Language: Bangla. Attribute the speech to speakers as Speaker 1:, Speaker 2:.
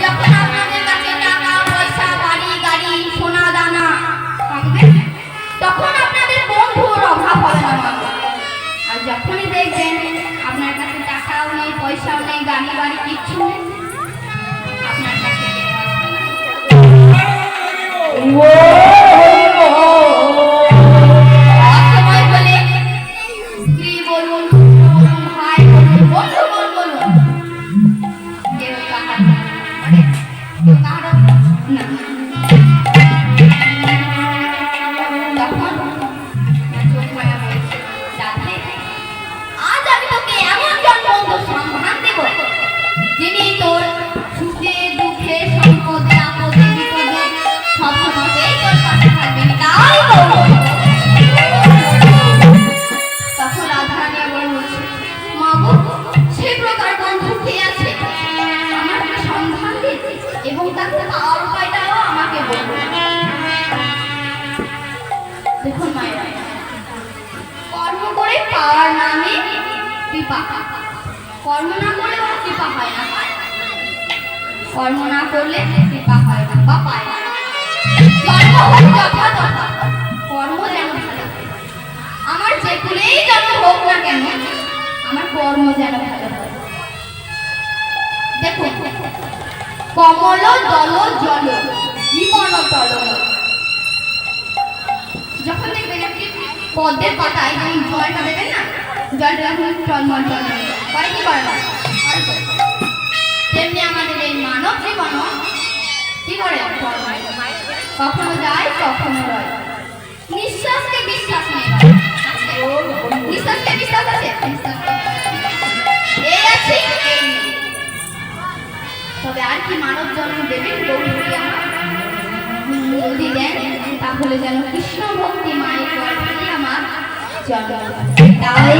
Speaker 1: যখন আপনাদের কাছে টাকা পয়সা বাড়ি গাড়ি সোনা দানা থাকবে তখন আপনাদের বন্ধুর অভাব হবে না মাগো। আর যখনই দেখবেন আপনার কাছে টাকাও নেই পয়সাও নেই গাড়ি বাড়ি কিচ্ছু নেই আপনার কাছে অসময় বলে স্ত্রী বলুন ভাই বলুন বন্ধু বলুন কেউ কাহার না তখন চোখ মায়া বলছে যাতে আজ আমি তোকে এমন জন বন্ধু সন্ধান দেব যিনি তোর সুখে দুঃখে সম্পদে আপদে বিপদে সব সময়তেই তোর পাশে থাকবেন তাই বলবো। তখন রাধারানী আবার বলছে মা গো সে প্রকার বন্ধু কে আছে আমাকে সন্ধান দিন এবং তাকে পাওয়ার উপায়টাও আমাকে বলুন। দেখুন মায়েরা কর্ম করে পাওয়ার নামে কৃপা কর্ম না করলে কৃপা হয় না কর্ম না করলে কৃপা হয় না বা পায় না জন্ম হোক যথাযথ কর্ম যেন ভালো আমার যে কুলেই জন্ম হোক না কেন আমার কর্ম যেন ভালো হয়। দেখুন কমল দল জল জীবন টল যখন দেখবেন আপনি পদ্মের পাতায় যেমন জলটা দেবেন না জলটা যখন টলমল টলমল করে কি করে না তেমনি আমাদের এই মানব জীবন কি করে কখনো যায় কখনো রয় নিঃশ্বাসকে বিশ্বাস নেই নিঃশ্বাসকে বিশ্বাস আছে এই আছে তবে আর কি মানব জন্ম দেবেন গৌরী আমার যদি দেন তাহলে যেন কৃষ্ণ ভক্তি মায়ের গর্ভে আমার জন্ম তাই